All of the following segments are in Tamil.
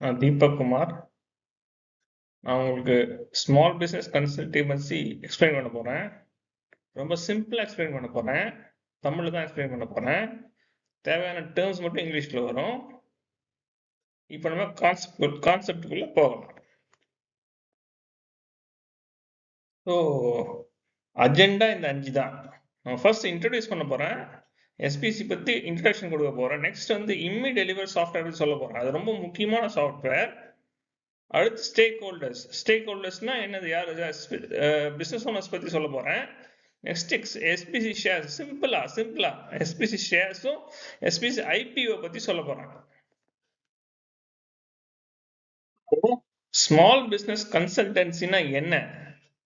நான் தீபக் குமார். நான் உங்களுக்கு ஸ்மால் பிசினஸ் கன்சல்டிங் பத்தி எக்ஸ்பிளைன் பண்ண போறேன். ரொம்ப சிம்பிளா எக்ஸ்பிளைன் பண்ண போறேன். தமிழ்ல தான் எக்ஸ்பிளைன் பண்ண போறேன். தேவையான டேர்ம்ஸ் மட்டும் இங்கிலீஷ்ல வரும். இப்போ நம்ம கான்செப்டுக்குள்ள போகலாம். ஸோ அஜெண்டா இந்த 5 தான். நான் ஃபர்ஸ்ட் இன்ட்ரடியூஸ் பண்ண போறேன். எஸ்பிசி பத்தி இன்ட்ரடக்ஷன் கொடுக்க போறேன். நெக்ஸ்ட் வந்து இம்மி டெலிவர் சாஃப்ட்வேர் பத்தி சொல்ல போறேன். அது ரொம்ப முக்கியமான சாஃப்ட்வேர். அடுத்து ஸ்டேக் ஹோல்டர்ஸ்னா என்னது, யார், பிசினஸ் ஓனர்ஸ் பத்தி சொல்ல போறேன். நெக்ஸ்ட் எஸ்பிசி ஷேர்ஸ், சிம்பிளா எஸ்பிசி ஷேர்ஸும் எஸ்பிசி ஐபிஓ பத்தி சொல்ல போறேன். ஸ்மால் பிசினஸ் கன்சல்டன்சினா என்ன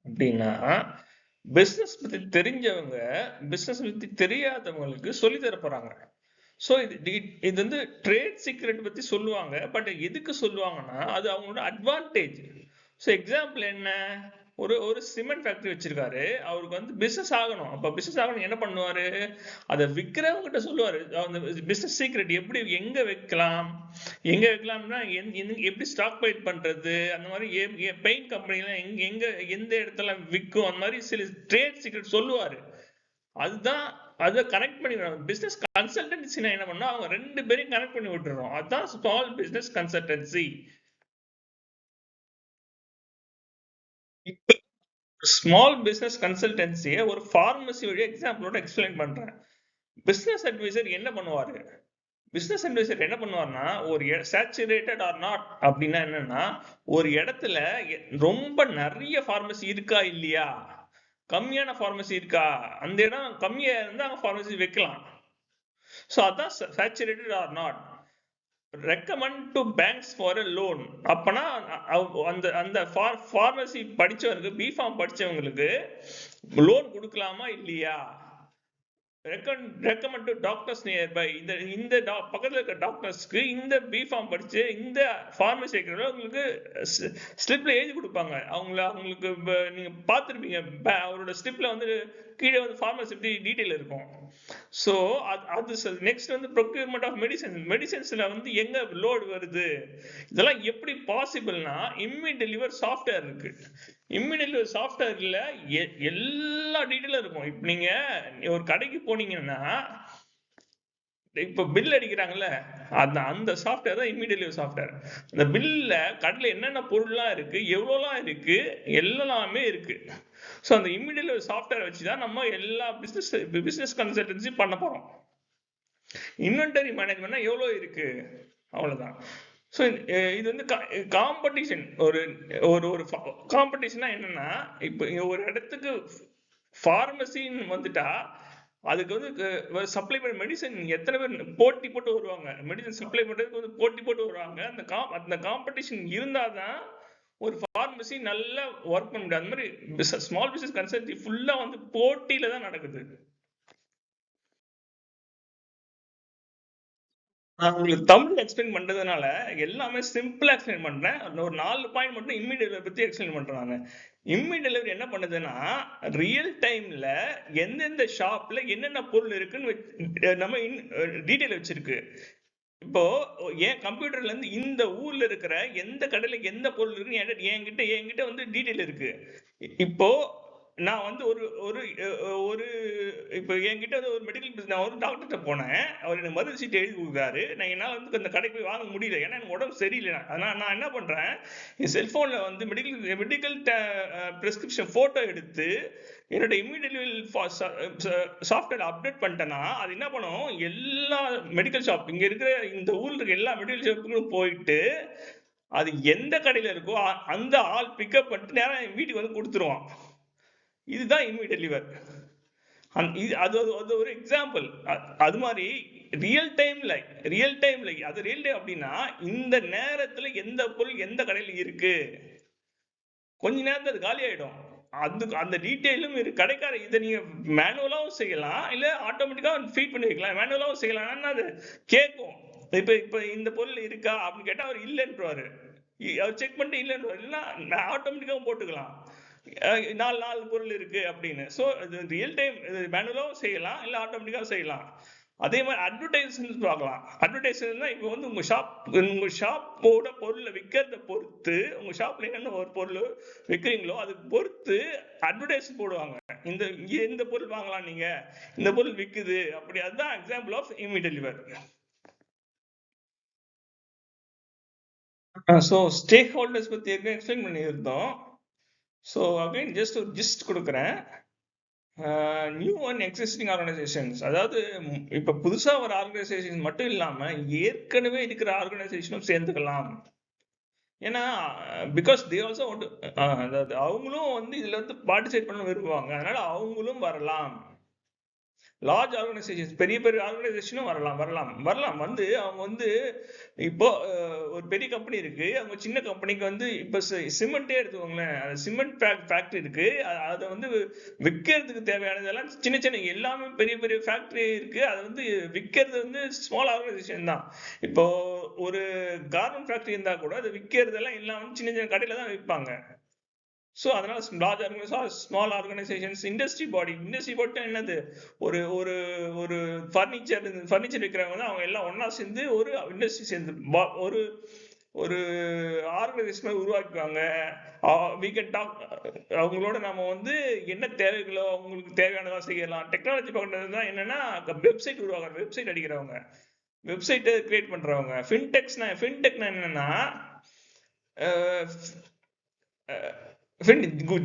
அப்படின்னா, பிசினஸ் பத்தி தெரிஞ்சவங்க பிசினஸ் பத்தி தெரியாதவங்களுக்கு சொல்லி தர போறாங்க. ஸோ இது வந்து ட்ரேட் சீக்ரெட் பத்தி சொல்லுவாங்க. பட் எதுக்கு சொல்லுவாங்கன்னா, அது அவங்களோட அட்வான்டேஜ். ஸோ எக்ஸாம்பிள் என்ன, ஒரு சிமெண்ட் ஃபேக்டரி வச்சிருக்காரு. அவருக்கு வந்து பிசினஸ் ஆகணும். அப்ப பிசினஸ் ஆகணும் என்ன பண்ணுவாரு, அதை விற்கிறவங்க கிட்ட சொல்லுவாரு. அந்த பிசினஸ் சீக்ரெட் எப்படி, எங்க வைக்கலாம்னா எப்படி ஸ்டாக் பைட் பண்றது, அந்த மாதிரி பெயிண்ட் கம்பெனிலாம் எங்க எந்த இடத்துல விற்கும், அந்த மாதிரி சில ட்ரேட் சீக்ரெட் சொல்லுவாரு. அதுதான் அதை கனெக்ட் பண்ணி பிசினஸ் கன்சல்டன்சினா என்ன பண்ணா, அவங்க 2 பேரையும் கனெக்ட் பண்ணி விட்டுறோம். அதுதான் small business consultancy. Small business கன்சல்டன்சியை ஒரு ஃபார்மசி வழியா எக்ஸாம்பிளோட எக்ஸ்பிளைன் பண்றேன். பிசினஸ் அட்வைசர் என்ன பண்ணுவாரு, பிசினஸ் அட்வைசர் என்ன பண்ணுவார்னா, ஒரு சேச்சுரேட்டட் ஆர் நாட் அப்படின்னா என்னன்னா, ஒரு இடத்துல ரொம்ப நிறைய ஃபார்மசி இருக்கா இல்லையா, கம்மியான ஃபார்மசி இருக்கா, அந்த இடம் கம்மியா இருந்தா அங்க ஃபார்மசி வைக்கலாம். ஸோ அதான் saturated or not. Recommend to banks for a loan. அப்பனா அந்த அந்த ஃபார்மசி படிச்சவங்களுக்கு, பிஃபார்ம் படிச்சவங்களுக்கு லோன் கொடுக்கலாமா இல்லையா. Recommend to doctors nearby. இந்த பக்கத்துல இருக்க டாக்டர்ஸ்க்கு இந்த பிஃபார்ம் படிச்சு இந்த ஃபார்மசி உங்களுக்கு ஸ்லிப்ல எழுதி கொடுப்பாங்க. அவங்களுக்கு நீங்க பார்த்துருப்பீங்க, அவரோட ஸ்லிப்ல வந்து கீழே வந்து ஃபார்மசி பத்தி டீடைல் இருக்கும். ஸோ அது நெக்ஸ்ட் வந்து ப்ரொக்யூர்மெண்ட் ஆஃப் மெடிசன்ஸ்ல வந்து எங்க லோடு வருது, இதெல்லாம் எப்படி பாசிபிள்னா, இம்மி டெலிவர் சாஃப்ட்வேர் இருக்கு. இம்மி டெலிவர் சாஃப்ட்வேர்ல எல்லா டீடைலும் இருக்கும். இப்ப நீங்க ஒரு கடைக்கு போனீங்கன்னா, இப்ப பில் அடிக்கிறாங்கல்ல, அந்த சாஃப்ட்வேர் தான் இம்மி டெலிவரி சாஃப்ட்வேர். அந்த பில்ல கடையில என்னென்ன பொருள்லாம் இருக்கு, எவ்வளோலாம் இருக்கு, எல்லாமே இருக்கு. ஸோ அந்த இம்மி டெலிவரி சாஃப்ட்வேர் வச்சு தான் நம்ம எல்லா பிசினஸ் கன்சல்டன்சி பண்ண போறோம். இன்வென்டரி மேனேஜ்மெண்ட்னா எவ்வளோ இருக்கு, அவ்வளவுதான். ஸோ இது வந்து காம்படிஷன். ஒரு ஒரு காம்படிஷனா என்னன்னா, இப்போ ஒரு இடத்துக்கு ஃபார்மசின்னு வந்துட்டா, அதுக்கு வந்து சப்ளை பண்ண மெடிசன் எத்தனை பேர் போட்டி போட்டு வருவாங்க, மெடிசன் சப்ளை பண்றதுக்கு வந்து போட்டி போட்டு வருவாங்க. அந்த காம்படிஷன் இருந்தாதான் ஒரு ஃபார்மசி நல்லா ஒர்க் பண்ண முடியும். அந்த மாதிரி ஸ்மால் பிசினஸ் கன்சல்டி ஃபுல்லா வந்து போட்டியில தான் நடக்குது. நான் உங்களுக்கு தமிழ் எக்ஸ்பிளைன் பண்றதுனால எல்லாமே சிம்பிளா எக்ஸ்பிளைன் பண்றேன். ஒரு 4 பாயிண்ட் மட்டும் இம்மி டெலிவரி பத்தி எக்ஸ்பிளைன் பண்றேன் நானு. இம்மி டெலிவரி என்ன பண்ணுதுன்னா, ரியல் டைம்ல எந்தெந்த ஷாப்ல என்னென்ன பொருள் இருக்குன்னு நம்ம டீடைல் வச்சிருக்கு. இப்போ என் கம்ப்யூட்டர்ல இருந்து இந்த ஊர்ல இருக்கிற எந்த கடையில எந்த பொருள் இருக்குன்னு என்கிட்ட வந்து டீடைல் இருக்கு. இப்போ நான் வந்து ஒரு ஒரு ஒரு இப்போ என்கிட்ட வந்து ஒரு மெடிக்கல், நான் ஒரு டாக்டர்கிட்ட போனேன். அவர் எனக்கு மருந்து சீட்டு எழுதி கொடுக்குறாரு. நான் என்னால் வந்து அந்த கடைக்கு போய் வாங்க முடியல, ஏன்னா எனக்கு உடம்பு சரியில்லை. அதனால் நான் என்ன பண்றேன், என் செல்போன்ல வந்து மெடிக்கல் பிரிஸ்கிரிப்ஷன் போட்டோ எடுத்து என்னோட இம்மீடியட் சாஃப்ட்வேர் அப்டேட் பண்ணிட்டேன்னா, அது என்ன பண்ணும், எல்லா மெடிக்கல் ஷாப் இங்க இருக்கிற இந்த ஊர்ல இருக்க எல்லா மெடிக்கல் ஷாப்புக்கும் போயிட்டு அது எந்த கடையில இருக்கோ அந்த ஆள் பிக்கப் பண்ணிட்டு நேரம் என் வீட்டுக்கு வந்து கொடுத்துருவான். இதுதான் இம்மி டெலிவர். அது ஒரு எக்ஸாம்பிள். அது மாதிரி ரியல் டைம்ல அது ரியல் டைம் அப்படின்னா, இந்த நேரத்துல எந்த பொருள் எந்த கடையில இருக்கு, கொஞ்ச நேரத்துல அது காலி ஆயிடும். அந்த டீட்டெயிலும் இருக்கு. கடைக்கார இதை நீங்க மேனுவலாவும் செய்யலாம், இல்ல ஆட்டோமேட்டிக்கா ஃபீட் பண்ணி வைக்கலாம். மேனுவலாவும் செய்யலாம். அது கேட்கும், இப்ப இந்த பொருள் இருக்கா அப்படின்னு கேட்டா அவர் இல்லைன்றாரு. அவர் செக் பண்ணிட்டு இல்லைன்னு, இல்லைன்னா ஆட்டோமேட்டிக்காவும் போட்டுக்கலாம் 4 பொருள் இருக்கு அப்படின்னு. ஸோ இது ரியல் டைம், மேனுவலாவும் செய்யலாம், இல்லை ஆட்டோமேட்டிக்காவும் செய்யலாம். அதே மாதிரி அட்வர்டைஸ்மெண்ட் பார்க்கலாம். அட்வர்டைஸ்மெண்ட்னா இப்போ வந்து உங்க ஷாப்போட பொருளை விற்கிறத பொறுத்து, உங்க ஷாப்ல என்னென்ன ஒரு பொருள் விற்கிறீங்களோ அதுக்கு பொறுத்து அட்வர்டைஸ் போடுவாங்க. இங்க இந்த பொருள் வாங்கலாம், நீங்க இந்த பொருள் விற்குது அப்படி. அதுதான் எக்ஸாம்பிள் ஆஃப் இம்மிடெலிவர். ஸோ ஸ்டேக் ஹோல்டர்ஸ் பத்தி ஏற்கனவே எக்ஸ்பிளைன் பண்ணியிருந்தோம். ஸோ அகைன் ஜஸ்ட் ஒரு ஜிஸ்ட் கொடுக்குறேன். நியூ அண்ட் எக்ஸிஸ்டிங் ஆர்கனைசேஷன்ஸ், அதாவது இப்ப புதுசா ஒரு ஆர்கனைசேஷன் மட்டும் இல்லாம ஏற்கனவே இருக்கிற ஆர்கனைசேஷனும் சேர்ந்துக்கலாம். ஏன்னா பிகாஸ் தே ஆல்சோ அதாவது அவங்களும் வந்து இதுல வந்து பார்ட்டிசிபேட் பண்ண விரும்புவாங்க, அதனால அவங்களும் வரலாம். லார்ஜ் ஆர்கனைசேஷன்ஸ், பெரிய பெரிய ஆர்கனைசேஷனும் வரலாம் வந்து அவங்க வந்து இப்போ ஒரு பெரிய கம்பெனி இருக்கு, அவங்க சின்ன கம்பெனிக்கு வந்து இப்போ சிமெண்டே எடுத்துக்கோங்களேன், அது சிமெண்ட் ஃபேக்டரி இருக்கு, அதை வந்து விற்கிறதுக்கு தேவையானதெல்லாம் சின்ன சின்ன எல்லாமே பெரிய பெரிய ஃபேக்டரி இருக்கு, அதை வந்து விற்கிறது வந்து ஸ்மால் ஆர்கனைசேஷன் தான். இப்போ ஒரு கார்மெண்ட் ஃபேக்டரி இருந்தா கூட அதை விற்கிறதெல்லாம் எல்லாம் வந்து சின்ன சின்ன கடையில தான் விற்பாங்க. ஸோ அதனால large organisation, small organisations, industry body என்னது, ஒரு ஒரு ஒரு ஃபர்னிச்சர் விற்கிறவங்க வந்து அவங்க எல்லாம் ஒன்னா சேர்ந்து ஒரு இண்டஸ்ட்ரி சேர்ந்து ஒரு ஒரு ஆர்கனைசேஷனை உருவாக்குவாங்க. we can talk, அவங்களோட நம்ம வந்து என்ன தேவைகளோ அவங்களுக்கு தேவையானதா செய்யலாம். டெக்னாலஜி பண்றது தான் என்னன்னா வெப்சைட் உருவாக்குற, வெப்சைட் அடிக்கிறவங்க, வெப்சைட் கிரியேட் பண்றவங்க. ஃபின்டெக்னா என்னன்னா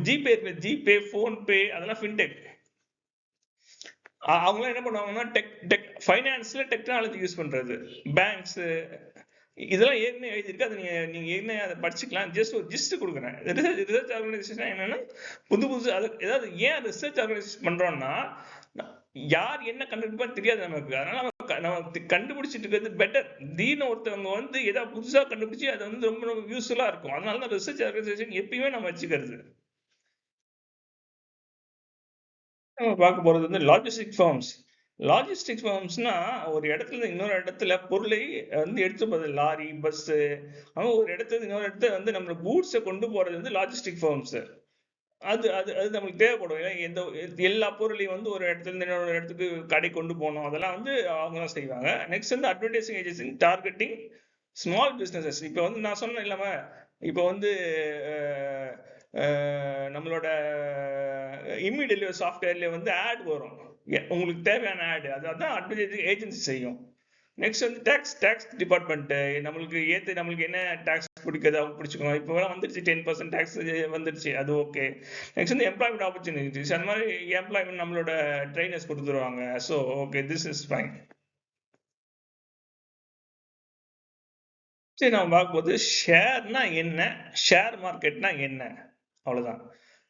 ஜிபே இருக்கு, ஜிபே, போன்பே, அதெல்லாம் ஃபின்டெக். அவங்களாம் என்ன பண்ணுவாங்கன்னா ஃபைனான்ஸ்ல டெக்னாலஜி யூஸ் பண்றது, பேங்க்ஸ், இதெல்லாம் ஏற்கனவே எழுதியிருக்கு, அது நீங்க ஏற்கனவே அதை படிச்சுக்கலாம். ஜஸ்ட் ஒரு ஜிஸ்ட் கொடுக்குறேன். ரிசர்ச் ஆர்கனைசேஷன் என்னன்னா புதுசு, அதாவது ஏன் ரிசர்ச் ஆர்கனைசேஷன் பண்றோம்னா யார் என்ன கண்டுபிடிப்பான்னு தெரியாது நமக்கு, அதனால நம்ம கண்டுபிடிச்சிட்டு இருக்கிறது பெட்டர். திடீர்னு ஒருத்தவங்க வந்து ஏதாவது புதுசா கண்டுபிடிச்சு அது வந்து ரொம்ப ரொம்ப யூஸ்ஃபுல்லா இருக்கும். அதனாலதான் ரிசர்ச் ஆர்கனைசேஷன் எப்பயுமே நம்ம வச்சுக்கிறது. நம்ம பார்க்க போறது வந்து லாஜிஸ்டிக் ஃபார்ம்ஸ். லாஜிஸ்டிக் ஃபார்ம்ஸ்னா ஒரு இடத்துல இருந்து இன்னொரு இடத்துல பொருளை வந்து எடுத்து போறது, லாரி, பஸ், அவன் ஒரு இடத்துல இன்னொரு இடத்துல வந்து நம்ம கூட்ஸை கொண்டு போறது வந்து லாஜிஸ்டிக் ஃபார்ம்ஸ். அது அது அது நம்மளுக்கு தேவைப்படும். ஏன்னா எல்லா பொருளையும் வந்து ஒரு இடத்துல இருந்து இன்னொரு இடத்துக்கு கடை கொண்டு போகணும், அதெல்லாம் வந்து அவங்க தான் செய்வாங்க. நெக்ஸ்ட் வந்து advertising agency, targeting small businesses. இப்போ வந்து நான் சொன்னேன் இல்லாம, இப்போ வந்து நம்மளோட இம்மிடெலிவரி சாஃப்ட்வேர்ல வந்து ஆட் வரும், உங்களுக்கு தேவையான ஆட், அதான் அட்வர்டைசிங் ஏஜென்சி செய்யும். நெக்ஸ்ட் வந்து டேக்ஸ் டிபார்ட்மெண்ட், நம்மளுக்கு என்ன டேக்ஸ் பிடிக்குது அவங்க பிடிச்சிக்கணும். இப்போ வந்துருச்சு 10% டேக்ஸ் வந்துருச்சு, அது ஓகே. நெக்ஸ்ட் வந்து எம்ப்ளாய்மெண்ட் ஆப்பர்ச்சுனிட்டிஸ், அந்த மாதிரி எம்ப்ளாய்மெண்ட் நம்மளோட ட்ரைனர்ஸ் கொடுத்துருவாங்க. So okay, this is fine. சரி, நம்ம பார்க்கும்போது ஷேர்னா என்ன, ஷேர் மார்க்கெட்னா என்ன, அவ்வளவுதான்.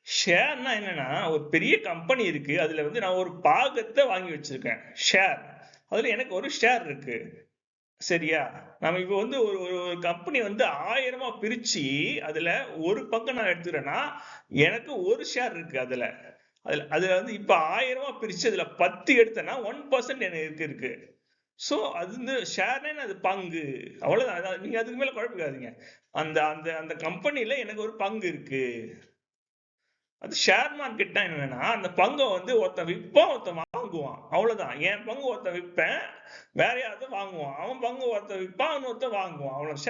ஷேர்னா என்னன்னா ஒரு பெரிய கம்பெனி இருக்கு, அதுல வந்து நான் ஒரு பாகத்தை வாங்கி வச்சிருக்கேன், ஷேர். அதுல எனக்கு ஒரு ஷேர் இருக்கு, சரியா? நம்ம இப்போ வந்து ஒரு ஒரு கம்பெனி வந்து 1000 பிரிச்சு அதுல ஒரு பங்கு நான் எடுத்துக்கிறேன்னா எனக்கு ஒரு ஷேர் இருக்கு. அதுல அதுல அதுல வந்து இப்ப 1000 பிரிச்சு அதுல 10 எடுத்தேன்னா 1% எனக்கு இருக்கு. சோ அது வந்து ஷேர்னா அது பங்கு, அவ்வளவுதான். நீங்க அதுக்கு மேல குழப்பிக்காதீங்க. அந்த அந்த அந்த கம்பெனில எனக்கு ஒரு பங்கு இருக்கு. அது ஷேர் மார்க்கெட்னா என்னன்னா அந்த பங்கை வந்து ஒருத்தன் விற்பான், ஒருத்தன் வாங்குவான், அவ்வளவுதான். என் பங்கு ஒருத்தன் விற்பேன், வேற யாராவது வாங்குவான், அவன் பங்கு ஒருத்தன் விற்பான், அவன் ஒருத்தன் வாங்குவான், அவ்வளவு.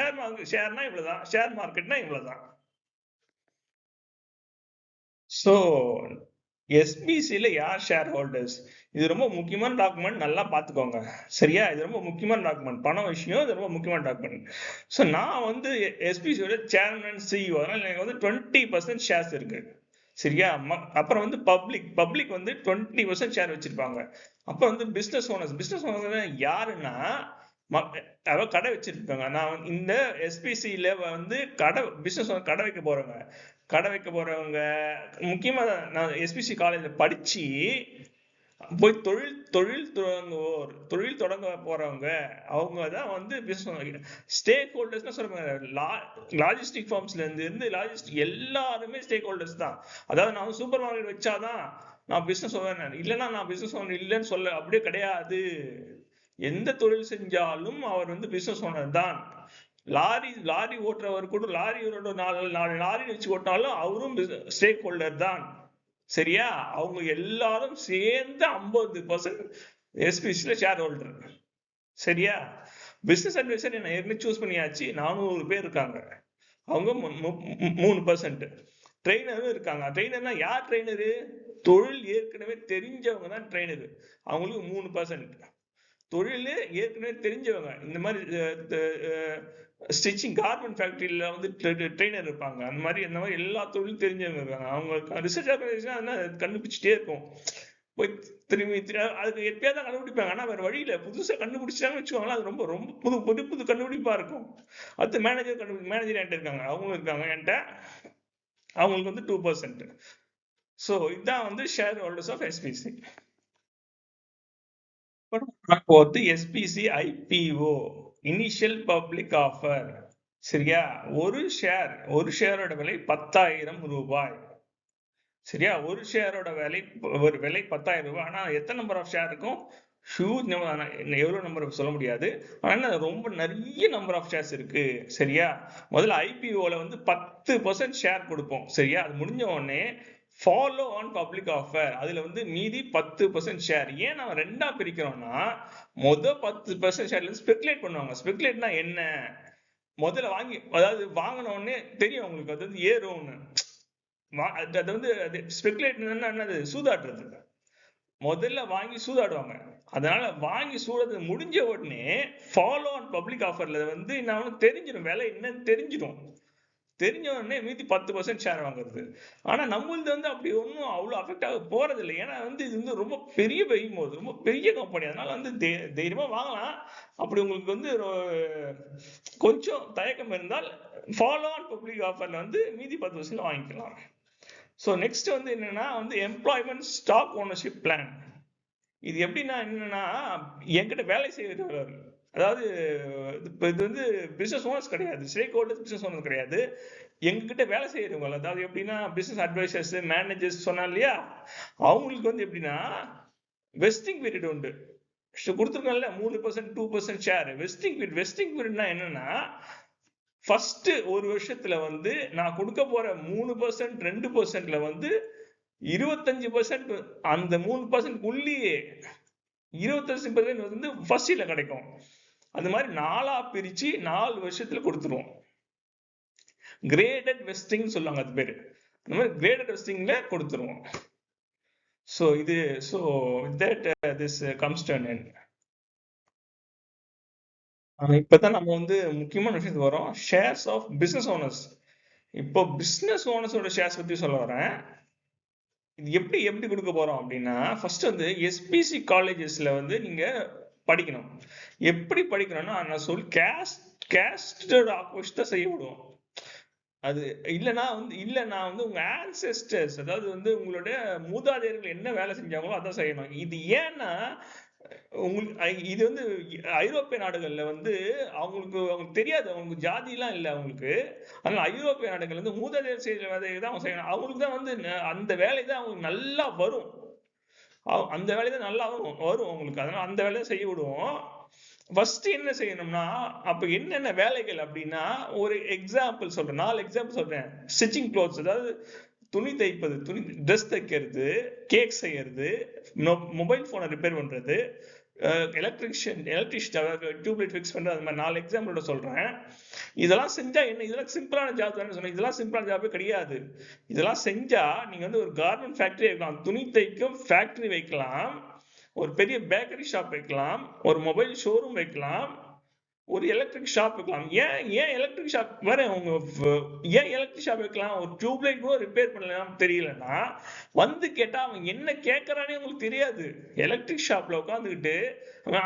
ஷேர்னா இவ்வளவுதான், ஷேர் மார்க்கெட்னா இவ்வளவுதான். சோ எஸ்பிசில யார் ஷேர் ஹோல்டர்ஸ், இது ரொம்ப முக்கியமான டாக்குமெண்ட், நல்லா பாத்துக்கோங்க, சரியா? இது ரொம்ப முக்கியமான டாக்குமெண்ட், பண விஷயம், இது ரொம்ப முக்கியமான டாக்குமெண்ட். சோ நான் வந்து எஸ்பிசியோட சேர்மன், சிஇஓ, அதனால எனக்கு வந்து 20% ஷேர்ஸ் இருக்கு, சரியா? அப்புறம் வந்து பப்ளிக் வந்து 20% ஷேர் வச்சிருப்பாங்க. அப்புறம் வந்து பிசினஸ் ஓனர்ஸ் யாருன்னா கடை வச்சிருப்பாங்க. நான் இந்த எஸ்பிசில வந்து பிசினஸ் ஓனர், கடை வைக்க போறவங்க முக்கியமா நான் எஸ்பிசி காலேஜ்ல படிச்சு போய் தொழில் தொடங்க போறவங்க, அவங்க தான் வந்து ஸ்டேக் ஹோல்டர்ஸ் சொல்லுவாங்க. லாஜிஸ்டிக் ஃபார்ம்ஸ்ல இருந்து லாஜிஸ்டிக் எல்லாருமே ஸ்டேக் ஹோல்டர்ஸ் தான். அதாவது நான் சூப்பர் மார்க்கெட் வச்சாதான் நான் பிசினஸ் ஓனர், இல்லைன்னா நான் பிசினஸ் ஓனர் இல்லைன்னு சொல்ல, அப்படியே கிடையாது. எந்த தொழில் செஞ்சாலும் அவர் வந்து பிசினஸ் ஓனர் தான். லாரி ஓட்டுறவர் கூட லாரியோட 4 லாரி வச்சு ஓட்டினாலும் அவரும் ஸ்டேக் ஹோல்டர் தான், சரியா? அவங்க எல்லாரும் சேர்ந்து 50% எஸ்பிசில ஷேர் ஹோல்டர். சரியா? பிசினஸ் அட்வைசர் என்ன ஏற்கனவே சூஸ் பண்ணியாச்சு, 400 பேர் இருக்காங்க, அவங்க 3%. ட்ரெயினரும் இருக்காங்க. ட்ரெயினர்னா யார் ட்ரெயினரு? தொழில் ஏற்கனவே தெரிஞ்சவங்க தான் ட்ரெயினரு, அவங்களுக்கு 3%. தொழில் ஏற்கனவே தெரிஞ்சவங்க, இந்த மாதிரி ஸ்டிச்சிங் கார்மெண்ட் ஃபேக்டரியில வந்து ட்ரெயினர் இருப்பாங்க, அந்த மாதிரி எல்லா தொழிலும் தெரிஞ்சவங்க இருக்காங்க. அவங்க ரிசர்ச் ஆர்கனைசேஷன் கண்டுபிடிச்சிட்டே இருக்கும், போய் திரும்பி அதுக்கு எப்படியா தான் கண்டுபிடிப்பாங்க. ஆனா வேற வழியில புதுசா கண்டுபிடிச்சாங்கன்னு வச்சுக்கோங்களேன், அது ரொம்ப ரொம்ப புது கண்டுபிடிப்பா இருக்கும். அடுத்து மேனேஜர் என்கிட்ட இருக்காங்க, அவங்களும் இருக்காங்க என்கிட்ட, அவங்களுக்கு வந்து 2%. ஸோ இதுதான் வந்து ஷேர் ஹோல்டர்ஸ் ஆஃப் எஸ்பிசி. போது SPC IPO, initial public offer. சரியா? ஒரு ஷேரோட விலை 10,000 ரூபாய். சரியா? ஒரு ஷேரோட விலை 10,000 ரூபாய். ஆனா எத்தனை நம்பர் ஆஃப் ஷேர் இருக்கும்? Huge number. எவ்வளவு நம்பர் சொல்ல முடியாது, ஆனா ரொம்ப நிறைய நம்பர் ஆஃப் ஷேர்ஸ் இருக்கு. சரியா? முதல்ல ஐபிஓல வந்து 10% ஷேர் கொடுப்போம். சரியா? அது முடிஞ்ச உடனே ஃபாலோ ஆன் பப்ளிக் ஆஃபர், அதுல வந்து மீதி 10% ஷேர். ஏன் நம்ம ரெண்டா பிரிக்கிறோம்னா, 10% ஷேர்ல ஸ்பெகுலேட் பண்ணுவாங்க. ஸ்பெகுலேட்னா என்ன? முதல்ல அதாவது வாங்கின உடனே தெரியும் உங்களுக்கு அது வந்து ஏறும்னு. அது வந்து ஸ்பெகுலேட் என்னது? சூதாடுறது. முதல்ல வாங்கி சூதாடுவாங்க. அதனால வாங்கி சூதாடுறது முடிஞ்ச உடனே ஃபாலோ ஆன் பப்ளிக் ஆஃபர்ல வந்து நான் தெரிஞ்சிடும், விலை என்னன்னு தெரிஞ்சிடும். தெரிஞ்ச உடனே மீதி 10% ஷேர் வாங்குறது. ஆனா நம்மளது வந்து அப்படி ஒன்றும் அவ்வளோ அஃபெக்ட் ஆக போறது இல்லை. ஏன்னா வந்து இது வந்து ரொம்ப பெரிய போது ரொம்ப பெரிய கம்பெனி, அதனால வந்து தைரியமா வாங்கலாம். அப்படி உங்களுக்கு வந்து கொஞ்சம் தயக்கம் இருந்தால் ஃபாலோ ஆன் பப்ளிக் ஆஃபர்ல வந்து மீதி 10% வாங்கிக்கலாம். ஸோ நெக்ஸ்ட் வந்து என்னன்னா வந்து எம்ப்ளாய்மெண்ட் ஸ்டாக் ஓனர்ஷிப் பிளான். இது எப்படின்னா என்னன்னா, என்கிட்ட வேலை செய்யறவர், அதாவது இது வந்து பிசினஸ் ஓனர்ஸ் கிடையாது, ஸ்டேக் ஹோல்டர்ஸ் பிசினஸ் ஓனர்ஸ் கிடையாது, எங்ககிட்ட வேலை செய்யறவங்க. அதாவது எப்படின்னா பிசினஸ் அட்வைசர்ஸ், மேனேஜர்ஸ் சொன்னா இல்லையா, அவங்களுக்கு வந்து எப்படின்னா வெஸ்டிங் பீரியட் உண்டு. கொடுத்துருக்கோம்ல 3% 2% ஷேர். வெஸ்டிங் பீரியட்னா என்னன்னா, ஃபர்ஸ்ட் ஒரு வருஷத்துல வந்து நான் கொடுக்க போற 3% 2%ல வந்து 25% அந்த 3% உள்ளே 25% வந்து ஃபர்ஸ்ட் இயர்ல கிடைக்கும். அந்த மாதிரி 4ஆ பிரிச்சு 4 வருஷத்துல கொடுத்துருவோம். கிரேடட் வெஸ்டிங் சொல்லுவாங்க, அது பேரு. அந்த மாதிரி கிரேடட் வெஸ்டிங்ல கொடுத்துருவோம். So that this comes to an end. இப்பதான் நம்ம வந்து முக்கியமான விஷயத்துக்கு வரோம், ஷேர்ஸ் ஆஃப் பிசினஸ் ஓனர்ஸ். இப்போ பிசினஸ் ஓனர்ஸோட ஷேர்ஸ் பத்தி சொல்ல வரேன். இது எப்படி கொடுக்க போறோம் அப்படின்னா, ஃபர்ஸ்ட் வந்து எஸ்பிசி காலேஜஸ்ல வந்து நீங்க படிக்கணும். எப்படி படிக்கணும்னா, நான் கேஸ்டட் ஆப்போசிட் தான் செய்ய விடுவோம். அது இல்லைன்னா வந்து உங்க ஆன்செஸ்டர்ஸ், அதாவது வந்து உங்களுடைய மூதாதையர்கள் என்ன வேலை செஞ்சாங்களோ அதான் செய்யணும். இது ஏன்னா உங்களுக்கு இது வந்து ஐரோப்பிய நாடுகள்ல வந்து அவங்களுக்கு தெரியாது, அவங்களுக்கு ஜாதி எல்லாம் இல்லை அவங்களுக்கு. அதனால ஐரோப்பிய நாடுகள் வந்து மூதாதையர் செய்யற வேலையை தான் அவங்க செய்யணும். அவங்களுக்கு தான் வந்து அந்த வேலை தான் அவங்களுக்கு நல்லா வரும். அந்த வேலை தான் நல்லா வரும் அவங்களுக்கு. அதனால அந்த வேலையை செய்ய விடுவோம். ஃபர்ஸ்ட் என்ன செய்யணும்னா, அப்ப என்னென்ன வேலைகள் அப்படின்னா, ஒரு எக்ஸாம்பிள் சொல்றேன், 4 எக்ஸாம்பிள் சொல்றேன். ஸ்டிச்சிங் க்ளோத்ஸ், அதாவது துணி தைப்பது, ட்ரெஸ் தைக்கிறது, கேக் செய்யறது, மொபைல் போனை ரிப்பேர் பண்றது, எலக்ட்ரிஷியன் டியூப்லைட் ஃபிக்ஸ் பண்றது, அந்த மாதிரி 4 எக்ஸாம்பிளோட சொல்றேன். இதெல்லாம் செஞ்சா என்ன? இதெல்லாம் சிம்பிளான ஜாப் தானே சொன்னேன். இதெல்லாம் சிம்பிளான ஜாபே கிடையாது. இதெல்லாம் செஞ்சா நீங்க வந்து ஒரு கார்மெண்ட் ஃபேக்டரி வைக்கலாம், துணி தைக்கும் ஃபேக்டரி வைக்கலாம், ஒரு பெரிய பேக்கரி ஷாப் வைக்கலாம், ஒரு மொபைல் ஷோரூம் வைக்கலாம், ஒரு எலக்ட்ரிக் ஷாப் வைக்கலாம். ஏன் எலக்ட்ரிக் ஷாப் வர உங்க ஏன் எலக்ட்ரிக் ஷாப் வைக்கலாம்? ஒரு டியூப்லைட் கூட ரிப்பேர் பண்ணலாம் தெரியலன்னா வந்து கேட்டா அவன் என்ன கேட்கறானே உங்களுக்கு தெரியாது. எலக்ட்ரிக் ஷாப்ல உட்காந்துக்கிட்டு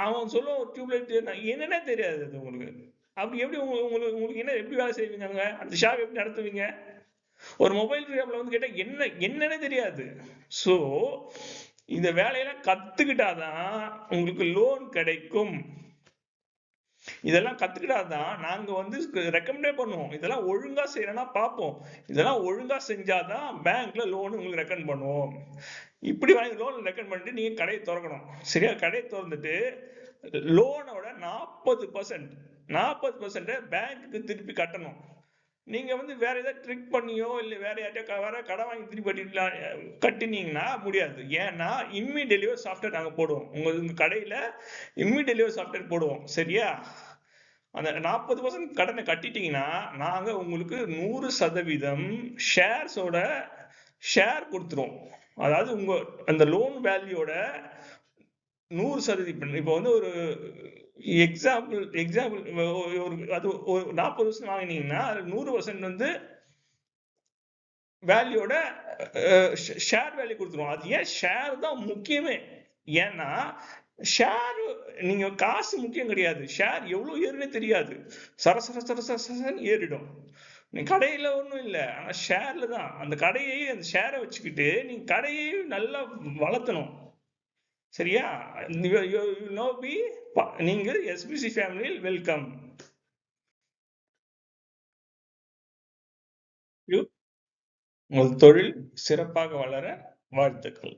அவன் சொல்லுவான் ஒரு டியூப்லைட் என்னன்னே தெரியாது அது உங்களுக்கு. அப்படி எப்படி உங்களுக்கு என்ன எப்படி வேலை செய்வீங்க? அந்த ஷாப் எப்படி நடத்துவீங்க? ஒரு மொபைல் ஷாப்ல வந்து கேட்டா என்னன்னே தெரியாது. சோ இந்த வேலையெல்லாம் கத்துக்கிட்டாதான் உங்களுக்கு லோன் கிடைக்கும். இதெல்லாம் கத்துக்கிட்டாதான் நாங்க வந்து ரெக்கமெண்டே பண்ணுவோம். இதெல்லாம் ஒழுங்கா செய்யறேன்னா பார்ப்போம். இதெல்லாம் ஒழுங்கா செஞ்சாதான் பேங்க்ல லோன் உங்களுக்கு ரெக்கமெண்ட் பண்ணுவோம். இப்படி வாங்கி லோன் ரெக்கமெண்ட் பண்ணிட்டு நீங்க கடையை திறக்கணும். சரியா? கடையை திறந்துட்டு லோனோட 40% பேங்க்குக்கு திருப்பி கட்டணும். நீங்க வந்து வேற ஏதாவது ட்ரிக் பண்ணியோ இல்ல வேற யார்கிட்டயோ வேற கடன் வாங்கி திருப்பி கட்டினீங்கன்னா முடியாது. ஏன்னா இம்மி டெலிவரி சாஃப்ட்வேர் நாங்க போடுவோம். உங்க கடையில இம்மி டெலிவரி சாஃப்ட்வேர் போடுவோம். சரியா? அந்த 40% கடனை கட்டிட்டீங்கன்னா நாங்க உங்களுக்கு 100% ஷேர்ஸோட ஷேர் கொடுத்துருவோம். அதாவது உங்க அந்த லோன் வேல்யூட 100% இப்போ வந்து ஒரு எக்ஸாம்பிள் ஒரு அது ஒரு 40% வாங்கினீங்கன்னா அது 100% வந்து வேல்யூட ஷேர் வேல்யூ கொடுத்துருவோம். அது ஏன் ஷேர் தான் முக்கியமே. ஏன்னா ஷேர் நீங்க காசு முக்கியம் கிடையாது. ஷேர் எவ்வளவு ஏறுனே தெரியாது. சர சர சர சர சரன்னு ஏறிடும். நீ கடையில ஒண்ணும் இல்ல. ஆனா ஷேர்ல தான். அந்த கடையை அந்த ஷேரை வச்சுக்கிட்டு நீங்க கடையை நல்லா வளர்த்தணும். சரியா? நீங்கள் எஸ்பிசி ஃபேமிலியில் வெல்கம். உங்கள் தொழில் சிறப்பாக வளர வாழ்த்துக்கள்.